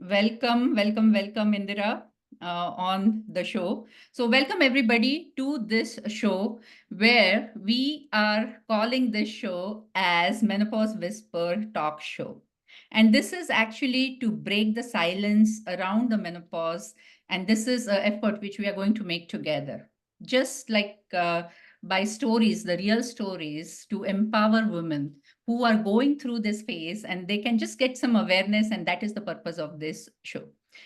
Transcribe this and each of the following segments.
Welcome, Indira, on the show. So, welcome everybody to this show where we are calling this show as Menopause Whisper Talk Show. And this is actually to break the silence around the menopause. And this is an effort which we are going to make together. Just like by stories, the real stories to empower women who are going through this phase and they can just get some awareness, and that is the purpose of this show.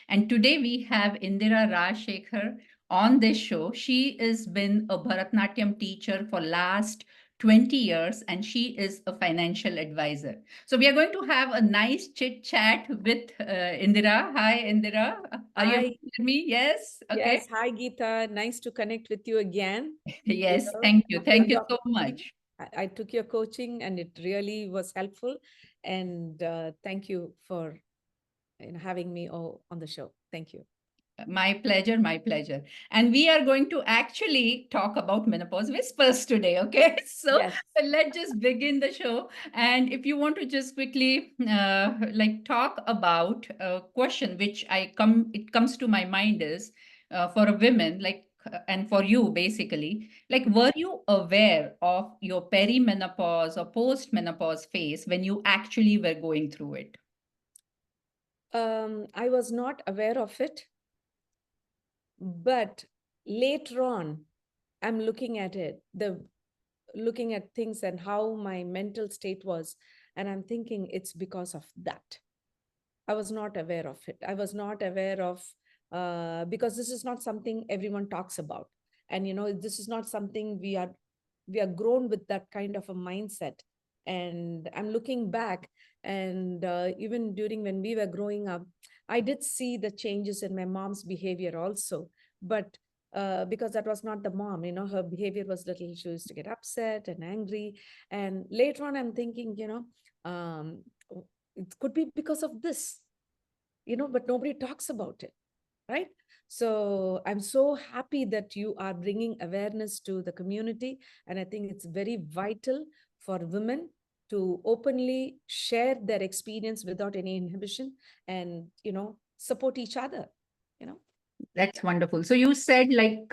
And today we have Indira Raj Shaker on this show. She has been a Bharatanatyam teacher for last 20 years and she is a financial advisor. So we are going to have a nice chit chat with Indira. Hi Indira, are you able Hi, to hear me? Yes, okay. yes, hi Geeta. Nice to connect with you again. Yes, thank you, Your thank you so coaching. much. I took your coaching and it really was helpful. And thank you for having me on the show. Thank you. My pleasure, my pleasure. And we are going to actually talk about menopause whispers today, okay? So Yes. let's just begin the show. And if you want to just quickly like talk about a question which it comes to my mind is for a woman like and for you basically, like were you aware of your perimenopause or post-menopause phase when you actually were going through it? I was not aware of it, but later on, I'm looking at it, looking at things and how my mental state was, and I'm thinking it's because of that. I was not aware of it. I was not aware of because this is not something everyone talks about, and this is not something we are grown with that kind of a mindset. And I'm looking back, and even during when we were growing up, I did see the changes in my mom's behavior also, but. Because that was not the mom, her behavior was little. She used to get upset and angry, and later on, I'm thinking, it could be because of this, but nobody talks about it, right? So I'm so happy that you are bringing awareness to the community. And I think it's very vital for women to openly share their experience without any inhibition and, support each other, you know. That's wonderful. So you said like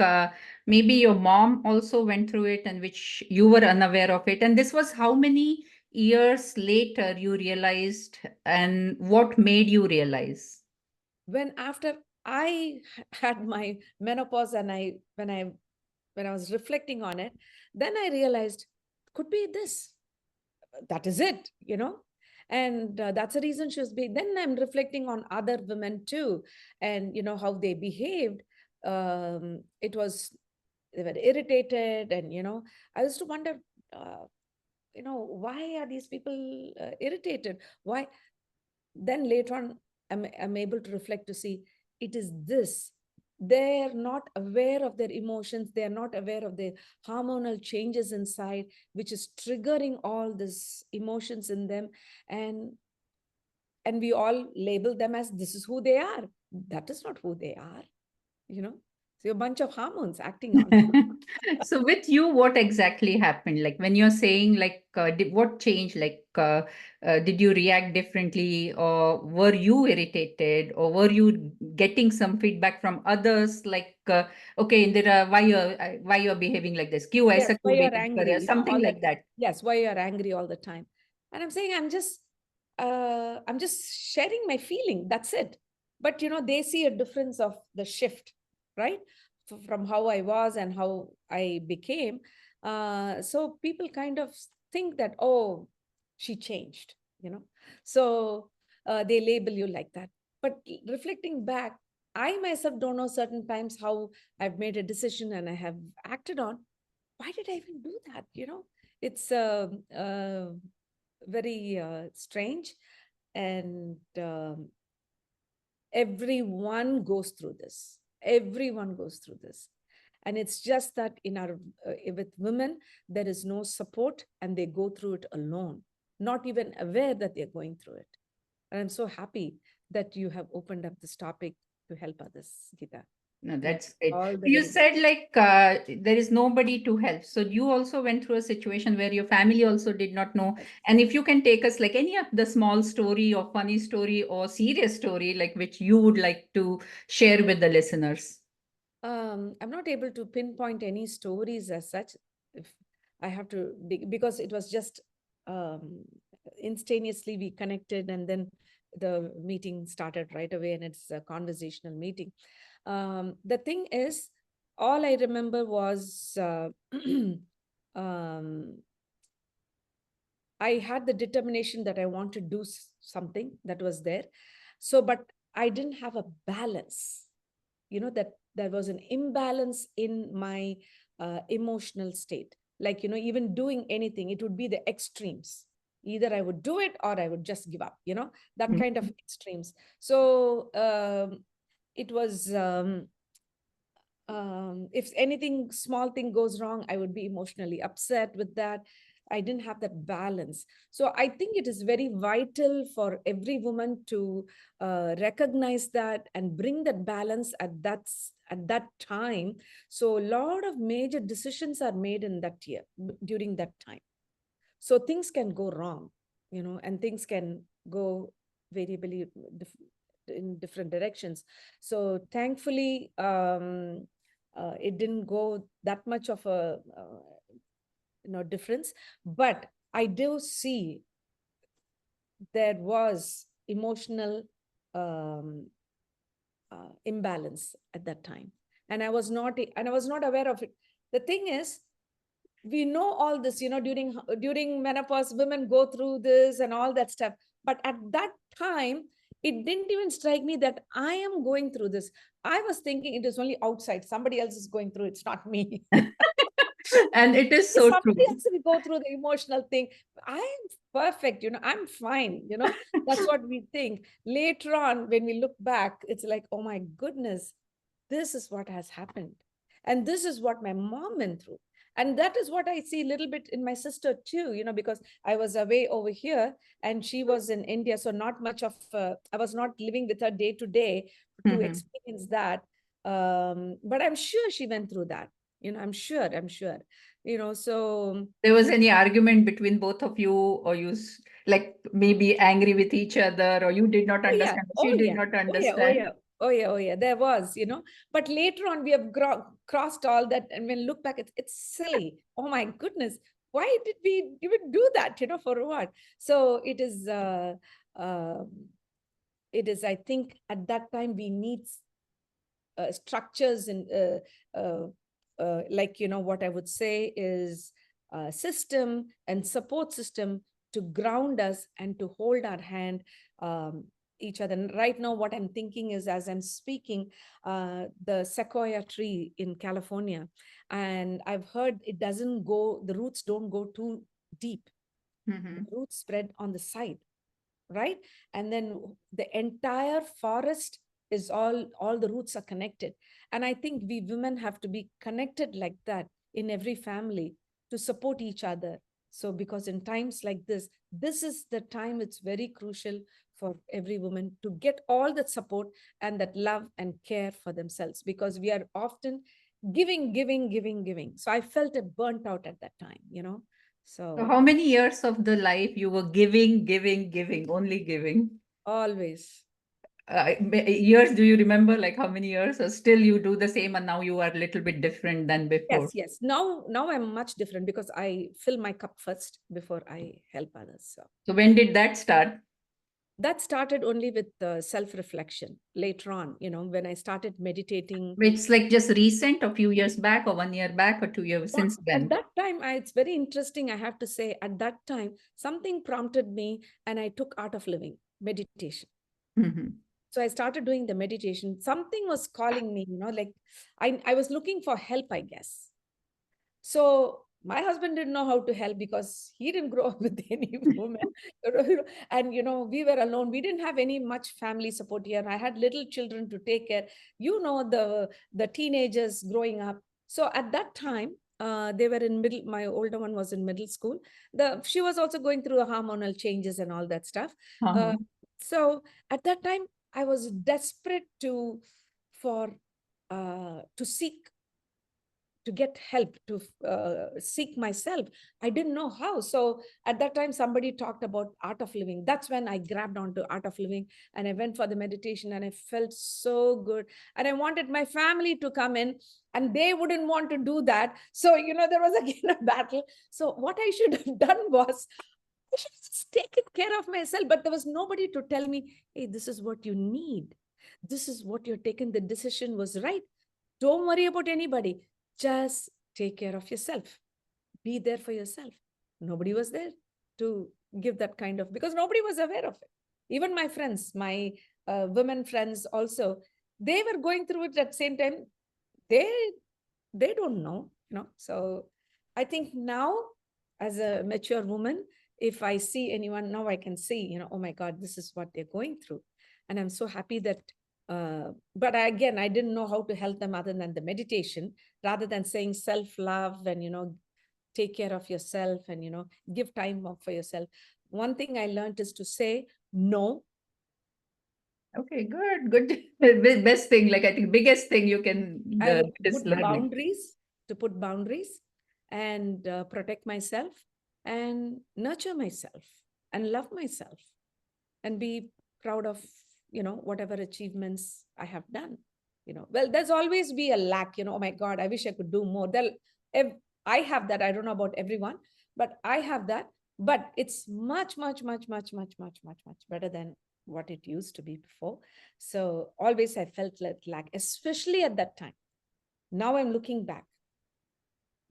maybe your mom also went through it and which you were unaware of it. And this was how many years later you realized and what made you realize? When after I had my menopause and when I was reflecting on it, then I realized could be this, that is it, and that's the reason she was being. Then I'm reflecting on other women too, and how they behaved. It was, they were irritated, and I used to wonder, uh, why are these people irritated, why. Then later on, I'm able to reflect to see it is this. They're not aware of their emotions. They're not aware of the hormonal changes inside, which is triggering all these emotions in them. And we all label them as this is who they are. That is not who they are, you know. So a bunch of hormones acting on. So with you, what exactly happened? Like when you're saying like what changed? Like did you react differently, or were you irritated, or were you getting some feedback from others? Like okay, Indira, why you're behaving like this? क्यों Yes, ऐसा why क्यों you're behave कर रहे हो? angry, Something all that. like that. Yes, why you're angry all the time. And I'm saying I'm just sharing my feeling. That's it. But they see a difference of the shift, right? From how I was and how I became. So people kind of think that, oh, she changed, So they label you like that. But reflecting back, I myself don't know certain times how I've made a decision and I have acted on. Why did I even do that? It's very strange. And everyone goes through this. Everyone goes through this. And it's just that in our with women, there is no support and they go through it alone, not even aware that they're going through it. And I'm so happy that you have opened up this topic to help others, Geeta. No, Yeah, that's great. all the You very best. said like there is nobody to help. So you also went through a situation where your family also did not know. And if you can take us like any of the small story or funny story or serious story, like which you would like to share with the listeners. I'm not able to pinpoint any stories as such. If I have to dig, because it was just um, instantaneously we connected, and then the meeting started right away, and it's a conversational meeting. The thing is, all I remember was um, I had the determination that I want to do something that was there. So, but I didn't have a balance, that there was an imbalance in my emotional state. Like, even doing anything, it would be the extremes. Either I would do it or I would just give up, that kind of extremes. So it was if anything small thing goes wrong, I would be emotionally upset with that. I didn't have that balance. So I think it is very vital for every woman to recognize that and bring that balance at that time. So a lot of major decisions are made in that year, during that time. So things can go wrong, and things can go variably in different directions. So thankfully, it didn't go that much of a difference. But I do see there was emotional um, imbalance at that time, and I was not aware of it. The thing is, we know all this, during menopause women go through this and all that stuff. But at that time, it didn't even strike me that I am going through this. I was thinking it is only outside, somebody else is going through, it's not me. And it is so Somebody true. else will go through the emotional thing. I'm perfect, I'm fine, that's what we think. Later on, when we look back, it's like, oh my goodness, this is what has happened, and this is what my mom went through. And that is what I see a little bit in my sister too, because I was away over here and she was in India, so not much of I was not living with her day to day to Mhm. experience that. But I'm sure she went through that, I'm sure, so There was any argument between both of you, or like maybe angry with each other, or you did not oh yeah, understand, or oh she did yeah, not oh yeah, oh understand. yeah, oh yeah, oh yeah. There was, but later on we have crossed all that, and when look back, it's silly. Oh my goodness, why did we even do that? For what? So um it is. I think at that time we need structures and like, what I would say is system and support system to ground us and to hold our hand, um, each other. And right now what I'm thinking is, as I'm speaking, the sequoia tree in California, and I've heard it doesn't go, the roots don't go too deep. The Mhm. roots spread on the side, right? And then the entire forest is all the roots are connected. And I think we women have to be connected like that in every family to support each other. So because in times like this is the time it's very crucial for every woman to get all that support and that love and care for themselves, because we are often giving. So I felt it burnt out at that time, So so how many years of the life you were giving, only giving? always. Years, do you remember like how many years, or still you do the same and now you are a little bit different than before? Yes, yes. Now I'm much different because I fill my cup first before I help others. So So when did that start? that started only with self-reflection later on, when I started meditating. It's like just recent, a few years back, or 1 year back, or 2 years since At then? that time, it's very interesting. I have to say, at that time, something prompted me, and I took Art of Living meditation. Mhm. So I started doing the meditation. Something was calling me, like I was looking for help, I guess. So my husband didn't know how to help because he didn't grow up with any woman. And we were alone. We didn't have any much family support here. I had little children to take care. The teenagers growing up. So at that time, they were in middle. My older one was in middle school. She was also going through hormonal changes and all that stuff. Uh, Uh-huh. so at that time, I was desperate to for to seek, to get help, to seek myself. I didn't know how. So at that time, somebody talked about art of living. That's when I grabbed onto art of living, and I went for the meditation, and I felt so good. And I wanted my family to come in, and they wouldn't want to do that. So, there was again a battle. So what I should have done was, I should have just taken care of myself. But there was nobody to tell me, hey, this is what you need. This is what you're taking. The decision was right. Don't worry about anybody. Just take care of yourself. Be there for yourself. Nobody was there to give that kind of, because nobody was aware of it. Even my friends, my women friends also, they were going through it at the same time. They they don't know. So I think now, as a mature woman, if I see anyone now, I can see, oh my God, this is what they're going through. And I'm so happy that but again, I didn't know how to help them other than the meditation, rather than saying self-love and take care of yourself and give time up for yourself. One thing I learned is to say no. Okay, good, good. Best thing, like I think biggest thing you can And is put learning. boundaries, and protect myself and nurture myself and love myself and be proud of whatever achievements I have done. Well, there's always be a lack. Oh my God, I wish I could do more. If I have that, I don't know about everyone, but I have that. But it's much, much, much, much, much, much, much, much better than what it used to be before. So always I felt that lack, especially at that time. Now I'm looking back,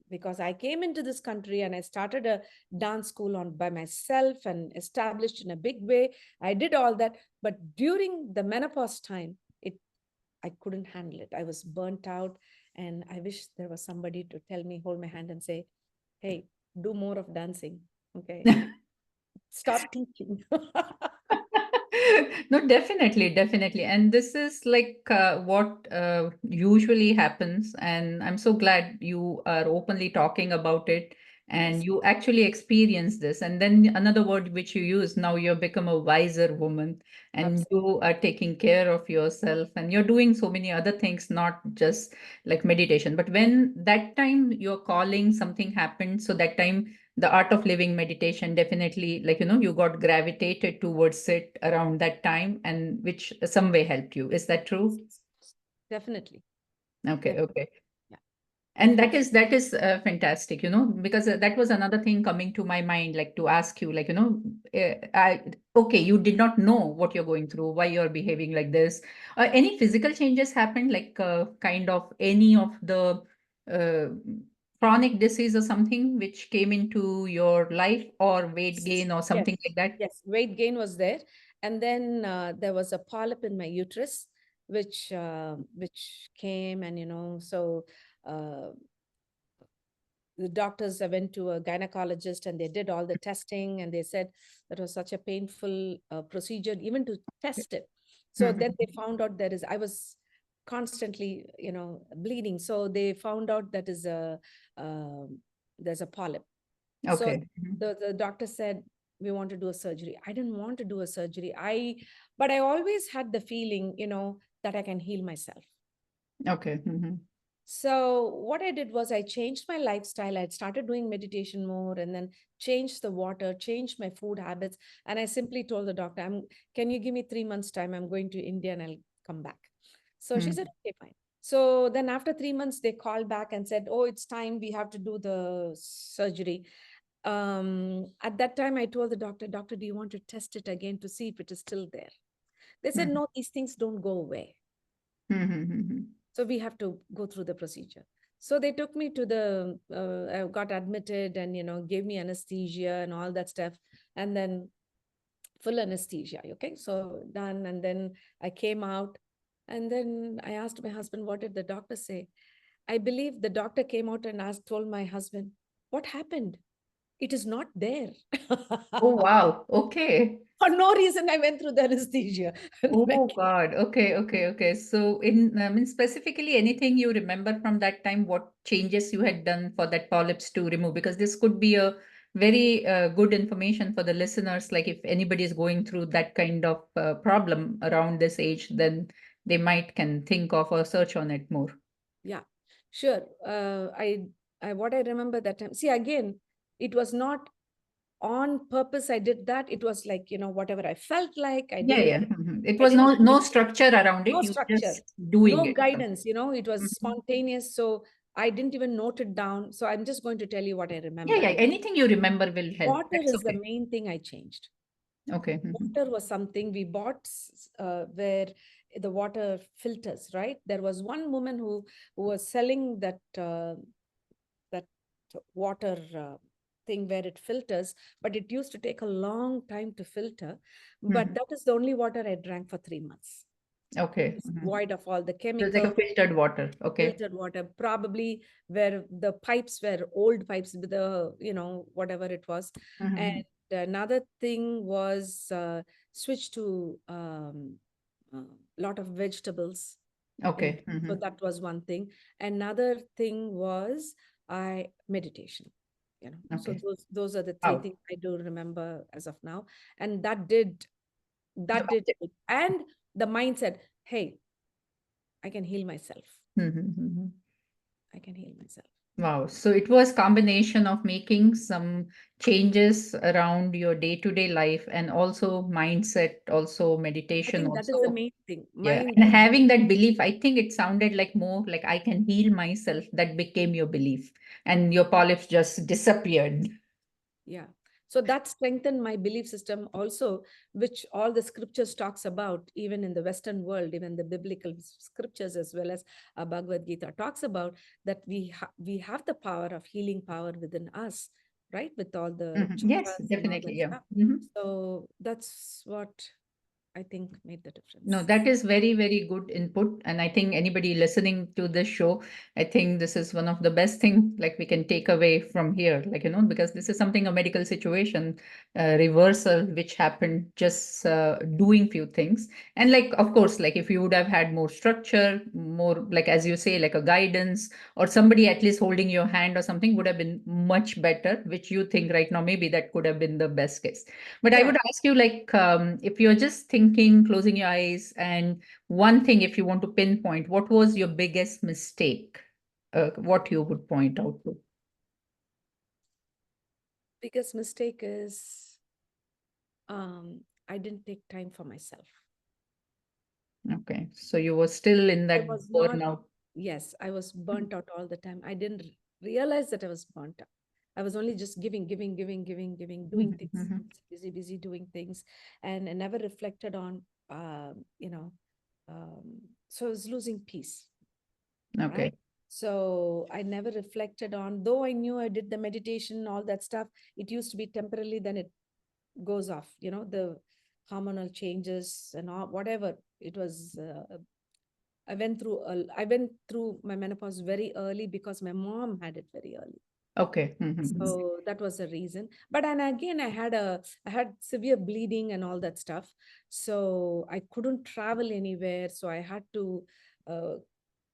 because I came into this country and I started a dance school on by myself and established in a big way. I did all that, but during the menopause time, I couldn't handle it. I was burnt out, and I wish there was somebody to tell me, hold my hand, and say, "Hey, do more of dancing. Okay, stop teaching." No, definitely, definitely. And this is like what usually happens. And I'm so glad you are openly talking about it and Yes, you actually experience this. And then another word which you use now, you've become a wiser woman and absolutely. you are taking care of yourself and you're doing so many other things, not just like meditation. But when that time you're calling, something happened. So that time, the art of living meditation definitely, like you got gravitated towards it around that time, and which some way helped you. Is that true? Definitely, Okay, definitely. okay. Yeah, And that is fantastic, because that was another thing coming to my mind, like to ask you, like, okay, you did not know what you're going through, why you're behaving like this. Any physical changes happened, like kind of any of the uh, chronic disease or something which came into your life, or weight gain or yes, something like that? yes. Weight gain was there, and then there was a polyp in my uterus, which came, and so. Uh, the doctors, I went to a gynecologist and they did all the testing, and they said that was such a painful procedure even to test it. So then they Mhm. found out I was constantly bleeding, so they found out that is a there's a polyp. So Okay. Mhm. the doctor said, we want to do a surgery. I didn't want to do a surgery. But I always had the feeling, that I can heal myself. Okay. Mhm. So what I did was I changed my lifestyle. I started doing meditation more, and then changed the water, changed my food habits. And I simply told the doctor, can you give me 3 months time? I'm going to India and I'll come back. So she said, Mhm. okay, fine. So then after 3 months, they called back and said, oh, it's time. We have to do the surgery. At that time, I told the doctor, do you want to test it again to see if it is still there? They said, Mhm. no, these things don't go away. Mhm. Mhm. So we have to go through the procedure. So they took me to I got admitted, and gave me anesthesia and all that stuff, and then full anesthesia. Okay, so done, and then I came out, and then I asked my husband, what did the doctor say? I believe the doctor came out and told my husband, what happened? It is not there. Oh, wow. Okay. For no reason, I went through the anesthesia. And then I Oh came. God. Okay, okay, okay. So I mean, specifically anything you remember from that time, what changes you had done for that polyps to remove? Because this could be a very good information for the listeners. Like if anybody is going through that kind of problem around this age, then they might can think of or search on it more. Yeah, sure. I what I remember that time. See, again, it was not on purpose. I did that. It was like, whatever I felt like, I Yeah, did it. yeah. Mhm. It I was didn't no structure around no it. You structure, just doing no it. guidance. It was Mhm. spontaneous. So I didn't even note it down. So I'm just going to tell you what I Yeah, remember. yeah. Anything you remember will help. Water That's is the okay. main thing I changed. Okay. Mhm. Water was something we bought, where the water filters, right? There was one woman who was selling that water thing where it filters, but it used to take a long time to filter. But Mhm. that is the only water I drank for 3 months. It Okay. was Mhm. void of all the So it's like a chemicals, filtered water. Okay. filtered water, probably where the pipes were old pipes with the, whatever it was. And Mhm. another thing was switch to a lot of vegetables. In Okay. so Mhm. that was one thing. Another thing was I meditation. So Okay. those are the three Wow. things I do remember as of now. And that did it. And the mindset, hey, I can heal myself. Mhm. Mhm. I can heal myself. Wow. So it was combination of making some changes around your day-to-day life and also mindset, also I meditation think that is the also. main thing. Yeah. Mind, And having that belief, I think it sounded like more like I can heal myself. That became your belief. And your polyps just disappeared. yeah. So that strengthened my belief system also, which all the scriptures talks about, even in the Western world, even the biblical scriptures as well as Bhagavad Gita talks about that we have the power of healing power within us, right? With all the Mhm. Yes, chakras and all definitely. that Yeah. stuff. Mhm. So that's what I think made the No, difference. that is very, very good input. And I think anybody listening to this show, I think this is one of the best thing like we can take away from here, like, because this is something a medical situation, reversal, which happened just doing few things. And like, of course, like if you would have had more structure, more like, as you say, like a guidance or somebody at least holding your hand or something would have been much better, which you think right now, maybe that could have been the best case. But I Yeah, would ask you, like, if you're just thinking, closing your eyes, and one thing, if you want to pinpoint, what was your biggest mistake? What you would point out to? biggest mistake is I didn't take time for myself. Okay, so you were still in I that was not, burnout. yes, I was burnt out all the time. I didn't realize that I was burnt out. I was only just giving, giving, giving, giving, giving, doing Mhm, things, mhm. busy, busy doing things, and I never reflected on, you know, so I was losing peace, right? Okay, So I never reflected on, though I knew I did the meditation, all that stuff, it used to be temporarily, then it goes off, the hormonal changes and all, whatever. It was I went through my menopause very early because my mom had it very early. okay. Mhm, So that was the reason. But and again, I had severe bleeding and all that stuff. So I couldn't travel anywhere. So I had to uh,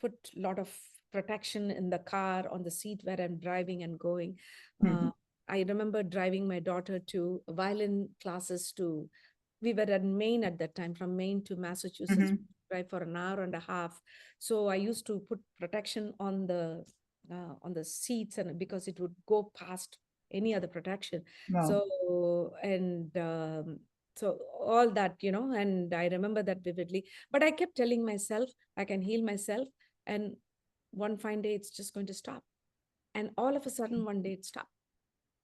put a lot of protection in the car on the seat where I'm driving and going. Uh, mhm, I remember driving my daughter to violin classes to, we were at Maine at that time, from Maine to Massachusetts, mhm. drive for an hour and a half. So I used to put protection on the seats, and because it would go past any other protection. Wow. So and so all that, and I remember that vividly. But I kept telling myself I can heal myself, and one fine day it's just going to stop. And all of a sudden, one day it stopped.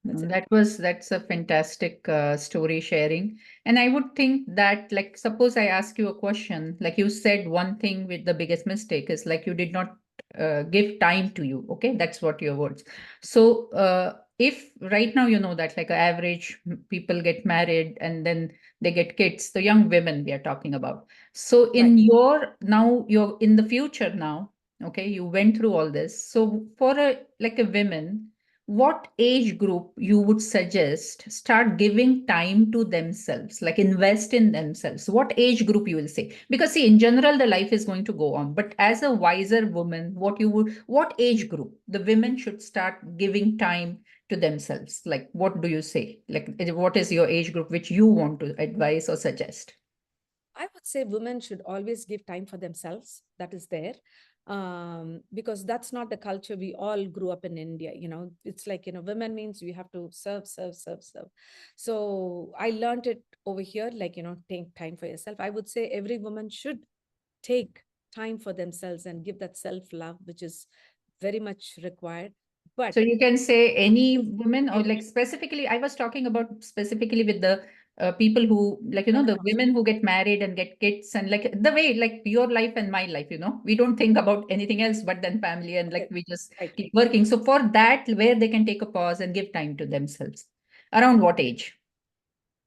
That's it. That's a fantastic story sharing. And I would think that, like, suppose I ask you a question, like you said, one thing with the biggest mistake is like you did not give time to you. Okay, that's what your words. So if right now you know that like average people get married and then they get kids, the young women we are talking about. So Right. in your now you're in the future now. Okay, you went through all this. So for a like a women, what age group you would suggest start giving time to themselves, like invest in themselves? What age group you will say? Because see, in general the life is going to go on, but as a wiser woman, what age group the women should start giving time to themselves? Like what do you say, like what is your age group which you want to advise or suggest? I would say women should always give time for themselves. That is there. Because that's not the culture we all grew up in India. It's like, women means we have to serve, serve, serve, serve. So I learned it over here, like, take time for yourself. I would say every woman should take time for themselves and give that self love, which is very much required. So But you can say any women, or any like specifically, I was talking about specifically with the people who, like, the menopause. women who get married and get kids, and like the way, like your life and my life, we don't think about anything else but then family, and like Yes, we just right, keep right. working. So for that, where they can take a pause and give time to themselves. Around what age?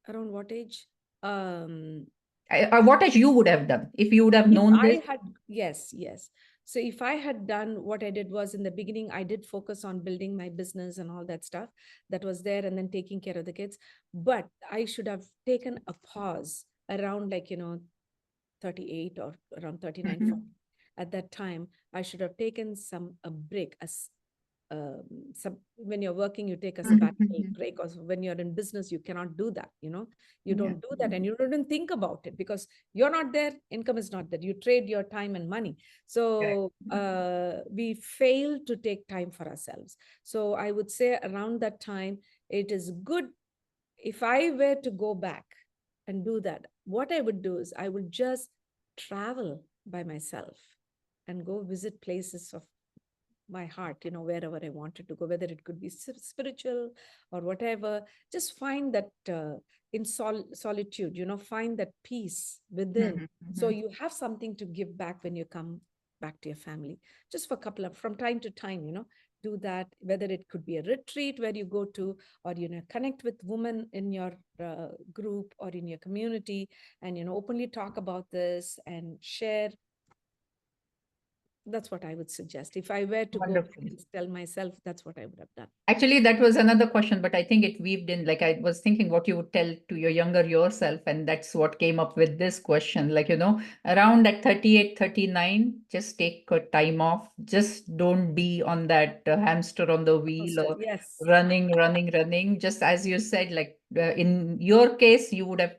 Around what age? Um, What age you would have done if you would have If known this? I had, yes, yes. So if I had done what I did was in the beginning, I did focus on building my business and all that stuff that was there and then taking care of the kids. But I should have taken a pause around like, 38 or around 39, 40. Mhm. At that time, I should have taken a break, when you're working, you take a Mhm, sabbatical mhm. break, or when you're in business, you cannot do that. You Yeah. don't do that, and you don't even think about it because you're not there, income is not there, you trade your time and money. Correct. So we fail to take time for ourselves. So I would say around that time, it is good. If I were to go back and do that, what I would do is I would just travel by myself and go visit places of my heart, wherever I wanted to go, whether it could be spiritual or whatever. Just find that in solitude, find that peace within. Mhm, So mhm. you have something to give back when you come back to your family. Just for a couple of, from time to time, do that, whether it could be a retreat where you go to, or, connect with women in your group or in your community, and, openly talk about this and share. That's what I would suggest. If I were to go back Wonderful. and tell myself, that's what I would have done. Actually, that was another question, but I think it weaved in. Like, I was thinking what you would tell to your younger yourself, and that's what came up with this question. Like, around at 38, 39, just take a time off. Just don't be on that hamster on the wheel Posters, or yes. running, running, running. Just as you said, like in your case, you would have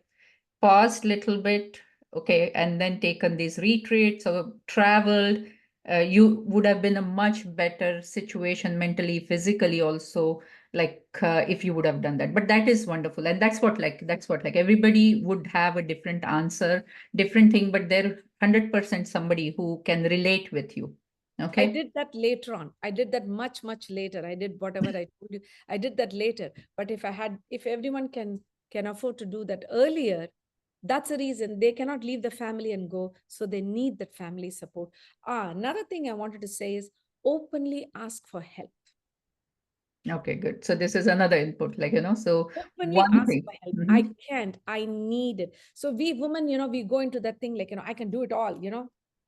paused little bit, okay, and then taken these retreats or traveled, you would have been a much better situation mentally, physically also, like if you would have done that. But that is wonderful, and that's what like everybody would have a different answer, different thing, but they're 100% somebody who can relate with you. I Okay. did that later on. I did that much, much later. I did whatever I told you. I did that later. But if everyone can afford to do that earlier, that's a reason they cannot leave the family and go. So they need that family support. Another thing I wanted to say is openly ask for help. Okay, good. So this is another input, like, so Openly one ask thing. for help. I Mhm. can't, I need it. So we women, we go into that thing like, I can do it all,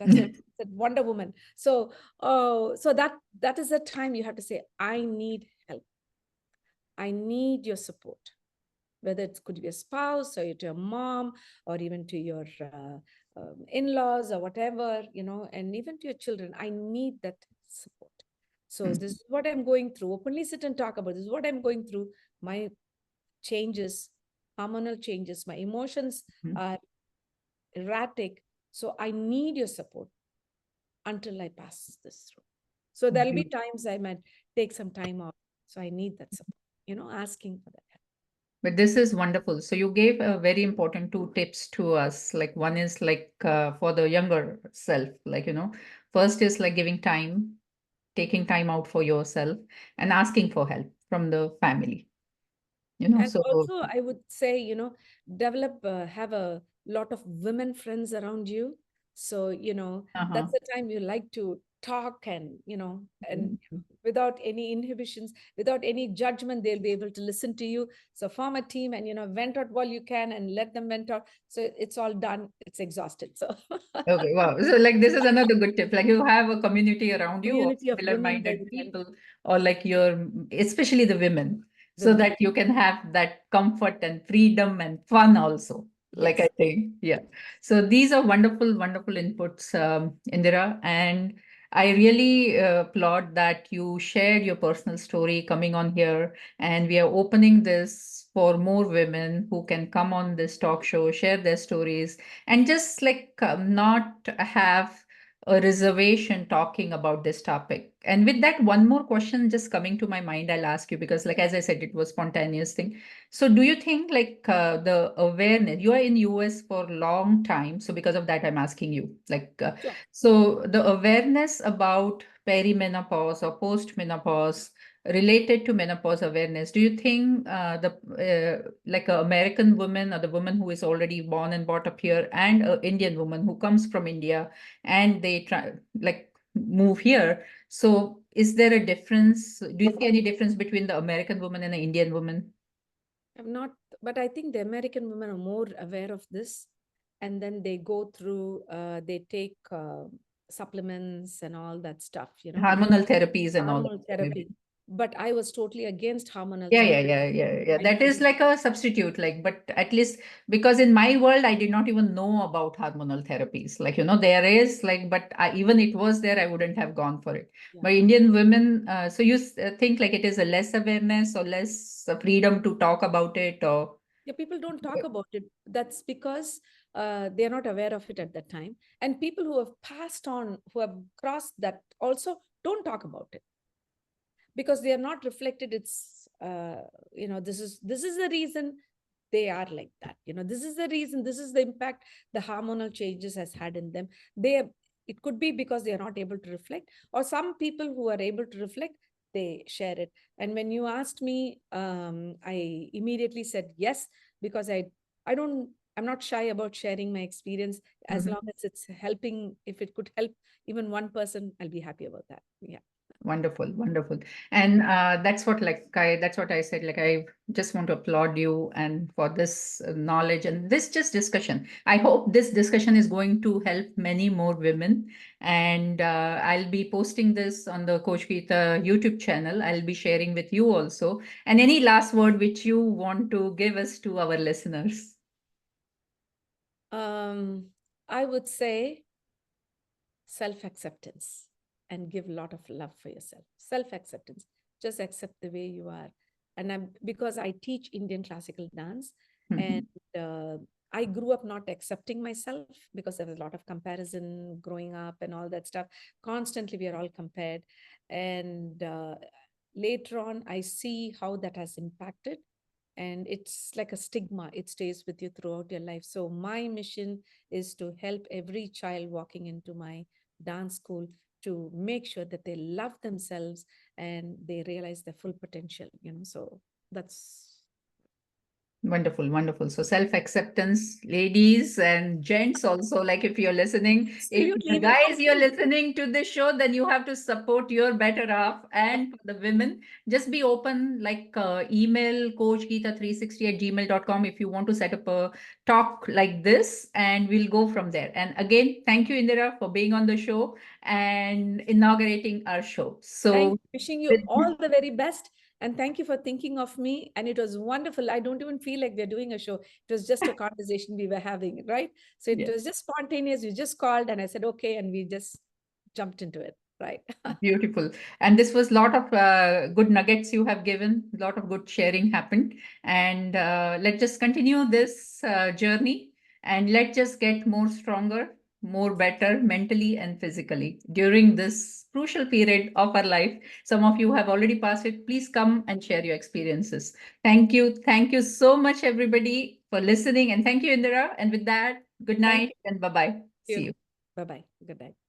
that's it. That Wonder Woman. So so that is the time you have to say, I need help. I need your support. Whether it could be a spouse or to your mom or even to your in-laws or whatever, and even to your children. I need that support. So this is what I'm going through. Openly sit and talk about this is what I'm going through. My changes, hormonal changes, my emotions Mhm. are erratic. So I need your support until I pass this through. So there'll be Mhm. times I might take some time off. So I need that support, asking for that help. But this is wonderful. So you gave a very important two tips to us. Like one is like for the younger self, like, first is like giving time, taking time out for yourself and asking for help from the family, And so also, I would say, have a lot of women friends around you. So, uh-huh. that's the time you like to talk and, and Mhm. without any inhibitions, without any judgment, they'll be able to listen to you. So form a team and, vent out while you can and let them vent out. So it's all done. It's exhausted. So Okay, wow. So like this is another good tip. Like you have a community around you of community of women where you similar-minded can, people, or like your, especially the women, so women. that you can have that comfort and freedom and fun also. Like I Yes. think, yeah. So these are wonderful, wonderful inputs, Indira, and I really applaud that you shared your personal story coming on here, and we are opening this for more women who can come on this talk show, share their stories, and just like not have a reservation talking about this topic. And with that, one more question just coming to my mind, I'll ask you because, like as I said, it was spontaneous thing. So, do you think like the awareness? You are in US for a long time, so because of that, I'm asking you. Like, Sure. so the awareness about perimenopause or postmenopause related to menopause awareness, do you think the like a American woman or the woman who is already born and brought up here and an Indian woman who comes from India and they try like move here, so is there a difference? Do you see any difference between the American woman and the Indian woman? I'm not, but I think the American women are more aware of this. And then they go through, they take supplements and all that stuff, Hormonal therapies and all that, hormonal maybe. therapy. But I was totally against hormonal Yeah, yeah, therapy. yeah, yeah, yeah. I That is believe, like a substitute, like, but at least because in my world, I did not even know about hormonal therapies. Like, there is like, but even it was there, I wouldn't have gone for it. yeah. But Indian women, so you think like it is a less awareness or less freedom to talk about it, or Yeah, people don't talk about it. That's because they're not aware of it at that time. And people who have passed on, who have crossed that also don't talk about it because they are not reflected. It's this is the reason they are like that. This is the reason, this is the impact the hormonal changes has had in them. It could be because they are not able to reflect, or some people who are able to reflect, they share it. And when you asked me, I immediately said yes, because I'm not shy about sharing my experience. As Mhm. long as it's helping, if it could help even one person, I'll be happy about that. Yeah. Wonderful, wonderful. And that's what I said. Like, I just want to applaud you and for this knowledge and this just discussion. I hope this discussion is going to help many more women. And I'll be posting this on the Coach Geeta YouTube channel. I'll be sharing with you also. And any last word which you want to give us to our listeners? um I would say self acceptance, and give a lot of love for yourself. Self acceptance, just accept the way you are. And I'm because I teach Indian classical dance, and Mhm. uh, I grew up not accepting myself because there was a lot of comparison growing up and all that stuff. Constantly we are all compared. And later on I see how that has impacted, and it's like a stigma. It stays with you throughout your life. So my mission is to help every child walking into my dance school to make sure that they love themselves and they realize their full potential. So that's Wonderful, wonderful. So self-acceptance, ladies and gents also, like if you're listening, if absolutely the even for guys you're men. listening to this show, then you have to support your better half. And for the women, just be open, like email coachgeeta360@gmail.com if you want to set up a talk like this, and we'll go from there. And again, thank you, Indira, for being on the show and inaugurating our show. Thank So you. Wishing you with all the very best. And thank you for thinking of me. And it was wonderful. I don't even feel like we're doing a show. It was just a conversation we were having, right? So it yeah. was just spontaneous. You just called and I said, okay. And we just jumped into it, right? Beautiful. And this was a lot of good nuggets you have given, a lot of good sharing happened. And let's just continue this journey and let's just get more stronger, more better mentally and physically during this crucial period of our life. Some of you have already passed it. Please come and share your experiences. Thank you. Thank you so much, everybody, for listening. And thank you, Indira. And with that, good Thank night and bye bye. See you. you. Bye bye. Good night.